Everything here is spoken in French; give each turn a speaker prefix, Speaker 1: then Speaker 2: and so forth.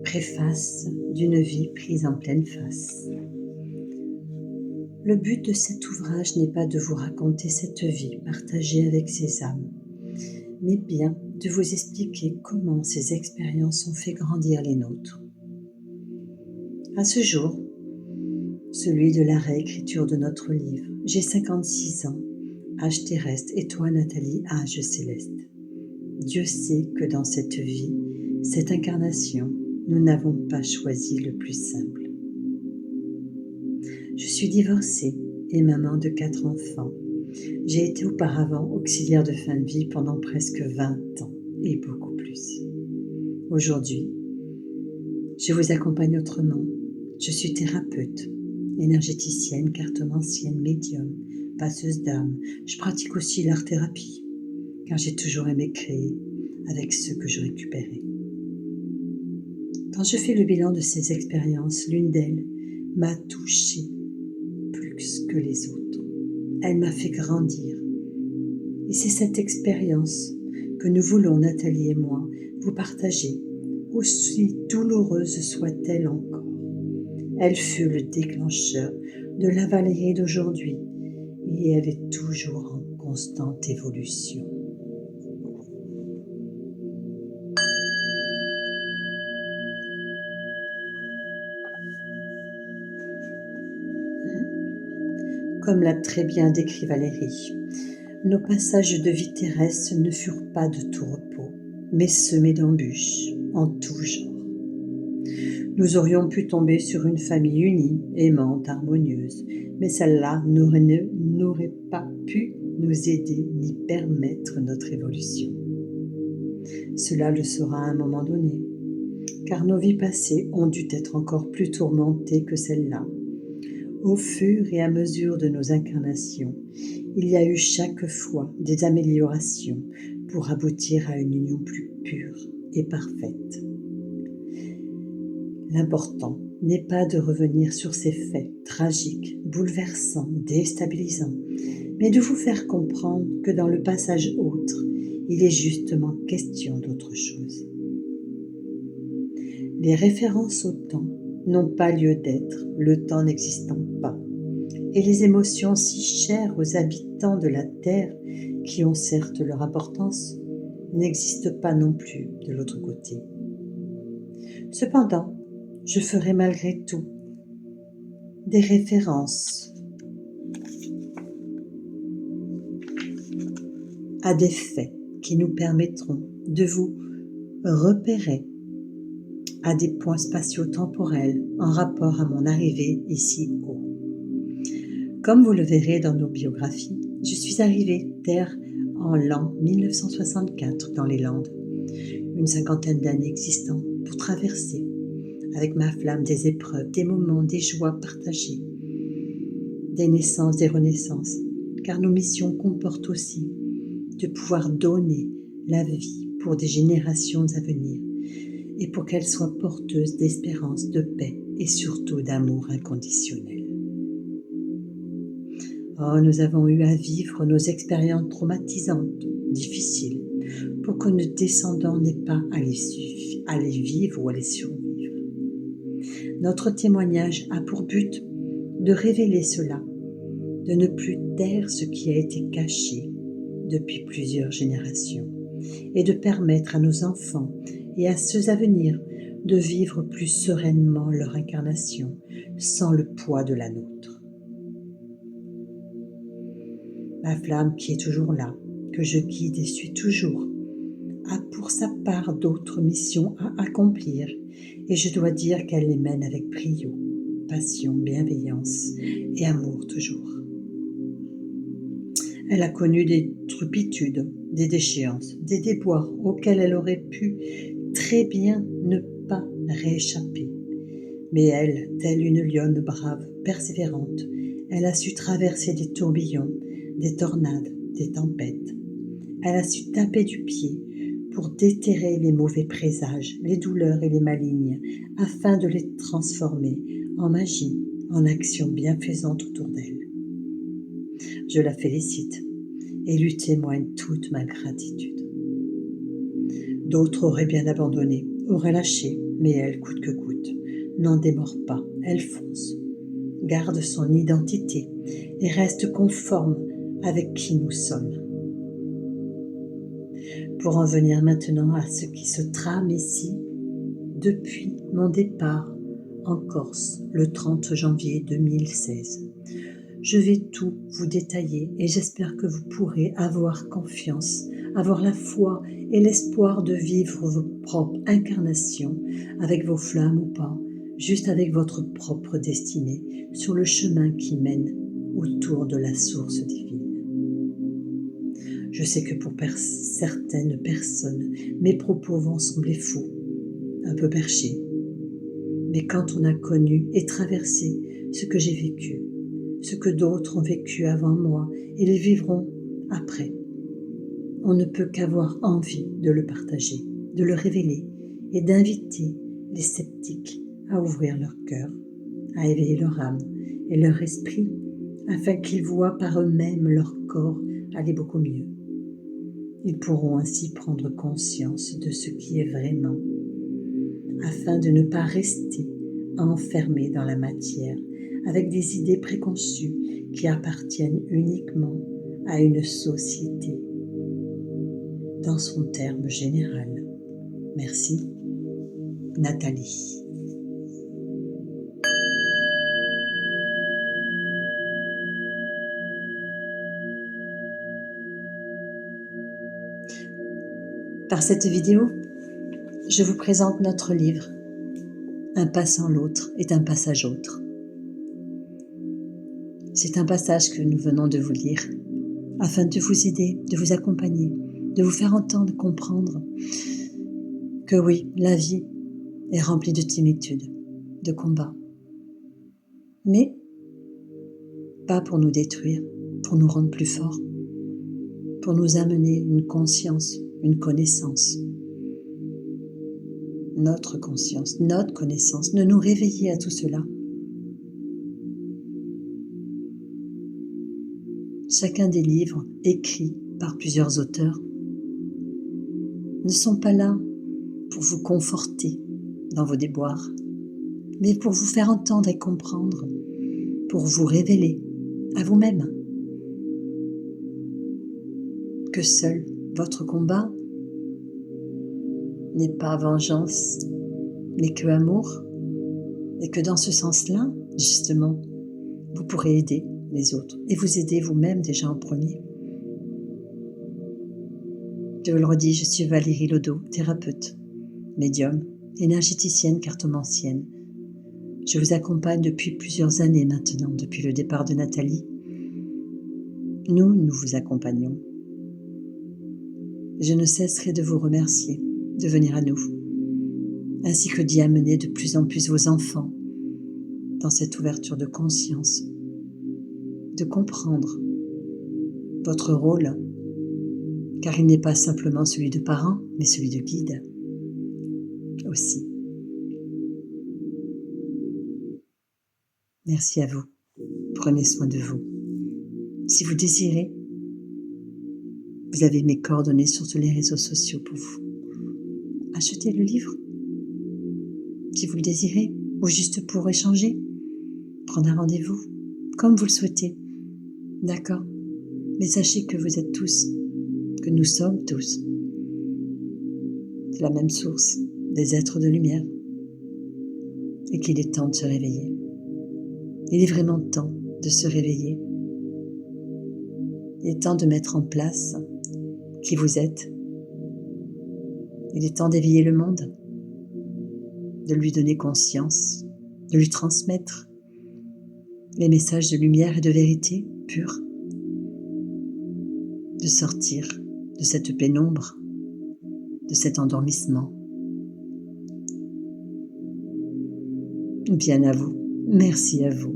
Speaker 1: Préface d'une vie prise en pleine face. Le but de cet ouvrage n'est pas de vous raconter cette vie partagée avec ces âmes, mais bien de vous expliquer comment ces expériences ont fait grandir les nôtres. À ce jour, celui de la réécriture de notre livre, j'ai 56 ans, âge terrestre, et toi Nathalie, âge céleste. Dieu sait que dans cette vie, cette incarnation, nous n'avons pas choisi le plus simple. Je suis divorcée et maman de 4 enfants. J'ai été auparavant auxiliaire de fin de vie pendant presque 20 ans et beaucoup plus. Aujourd'hui, je vous accompagne autrement. Je suis thérapeute, énergéticienne, cartomancienne, médium, passeuse d'âme. Je pratique aussi l'art-thérapie, car j'ai toujours aimé créer avec ce que je récupérais. Quand je fais le bilan de ces expériences, l'une d'elles m'a touchée plus que les autres. Elle m'a fait grandir. Et c'est cette expérience que nous voulons, Nathalie et moi, vous partager, aussi douloureuse soit-elle encore. Elle fut le déclencheur de la Valérie d'aujourd'hui et elle est toujours en constante évolution. Comme l'a très bien décrit Valérie, nos passages de vie terrestre ne furent pas de tout repos, mais semés d'embûches en tout genre. Nous aurions pu tomber sur une famille unie, aimante, harmonieuse, mais celle-là n'aurait pas pu nous aider ni permettre notre évolution. Cela le sera à un moment donné, car nos vies passées ont dû être encore plus tourmentées que celle-là. Au fur et à mesure de nos incarnations, il y a eu chaque fois des améliorations pour aboutir à une union plus pure et parfaite. L'important n'est pas de revenir sur ces faits tragiques, bouleversants, déstabilisants, mais de vous faire comprendre que dans le passage autre, il est justement question d'autre chose. Les références au temps n'ont pas lieu d'être, le temps n'existant pas, et les émotions si chères aux habitants de la Terre, qui ont certes leur importance, n'existent pas non plus de l'autre côté. Cependant, je ferai malgré tout des références à des faits qui nous permettront de vous repérer à des points spatio-temporels en rapport à mon arrivée ici haut. Comme vous le verrez dans nos biographies, je suis arrivée Terre en l'an 1964 dans les Landes, une cinquantaine d'années existantes pour traverser avec ma flamme des épreuves, des moments, des joies partagées, des naissances, des renaissances, car nos missions comportent aussi de pouvoir donner la vie pour des générations à venir et pour qu'elles soient porteuses d'espérance, de paix et surtout d'amour inconditionnel. Oh, nous avons eu à vivre nos expériences traumatisantes, difficiles, pour que nos descendants n'aient pas à les vivre ou à les survivre. Notre témoignage a pour but de révéler cela, de ne plus taire ce qui a été caché depuis plusieurs générations et de permettre à nos enfants et à ceux à venir de vivre plus sereinement leur incarnation sans le poids de la nôtre. Ma flamme qui est toujours là, que je guide et suis toujours, a pour sa part d'autres missions à accomplir et je dois dire qu'elle les mène avec brio, passion, bienveillance et amour toujours. Elle a connu des turpitudes, des déchéances, des déboires auxquels elle aurait pu très bien ne pas rééchapper. Mais elle, telle une lionne brave, persévérante, elle a su traverser des tourbillons, des tornades, des tempêtes. Elle a su taper du pied pour déterrer les mauvais présages, les douleurs et les malignes, afin de les transformer en magie, en action bienfaisante autour d'elle. Je la félicite et lui témoigne toute ma gratitude. D'autres auraient bien abandonné relâchée, mais elle, coûte que coûte, n'en démord pas, elle fonce, garde son identité et reste conforme avec qui nous sommes. Pour en venir maintenant à ce qui se trame ici, depuis mon départ en Corse le 30 janvier 2016. Je vais tout vous détailler et j'espère que vous pourrez avoir confiance, avoir la foi et l'espoir de vivre vos propres incarnations, avec vos flammes ou pas, juste avec votre propre destinée, sur le chemin qui mène autour de la source divine. Je sais que pour certaines personnes, mes propos vont sembler fous, un peu perchés. Mais quand on a connu et traversé ce que j'ai vécu, ce que d'autres ont vécu avant moi et les vivront après, on ne peut qu'avoir envie de le partager, de le révéler et d'inviter les sceptiques à ouvrir leur cœur, à éveiller leur âme et leur esprit afin qu'ils voient par eux-mêmes leur corps aller beaucoup mieux. Ils pourront ainsi prendre conscience de ce qui est vraiment, afin de ne pas rester enfermés dans la matière avec des idées préconçues qui appartiennent uniquement à une société dans son terme général. Merci, Nathalie. Par cette vidéo, je vous présente notre livre « Un pas sans l'autre est un passage autre ». C'est un passage que nous venons de vous lire afin de vous aider, de vous accompagner, de vous faire entendre, comprendre que oui, la vie est remplie de timiditude, de combats, mais pas pour nous détruire, pour nous rendre plus forts, pour nous amener une conscience, une connaissance. Notre conscience, notre connaissance, de nous réveiller à tout cela. Chacun des livres écrits par plusieurs auteurs ne sont pas là pour vous conforter dans vos déboires, mais pour vous faire entendre et comprendre, pour vous révéler à vous-même que seul votre combat n'est pas vengeance, mais que amour, et que dans ce sens-là, justement, vous pourrez aider les autres et vous aider vous-même déjà en premier. Je vous le redis, je suis Valérie Lodo, thérapeute, médium, énergéticienne, cartomancienne. Je vous accompagne depuis plusieurs années maintenant, depuis le départ de Nathalie. Nous vous accompagnons. Je ne cesserai de vous remercier de venir à nous, ainsi que d'y amener de plus en plus vos enfants dans cette ouverture de conscience, de comprendre votre rôle, car il n'est pas simplement celui de parent, mais celui de guide aussi. Merci à vous. Prenez soin de vous. Si vous désirez, vous avez mes coordonnées sur tous les réseaux sociaux pour vous. Achetez le livre, si vous le désirez, ou juste pour échanger, prendre un rendez-vous, comme vous le souhaitez. D'accord? Mais sachez que vous êtes tous, que nous sommes tous, de la même source, des êtres de lumière, et qu'il est temps de se réveiller. Il est vraiment temps de se réveiller. Il est temps de mettre en place qui vous êtes. Il est temps d'éveiller le monde, de lui donner conscience, de lui transmettre les messages de lumière et de vérité pure, de sortir de cette pénombre, de cet endormissement. Bien à vous, merci à vous.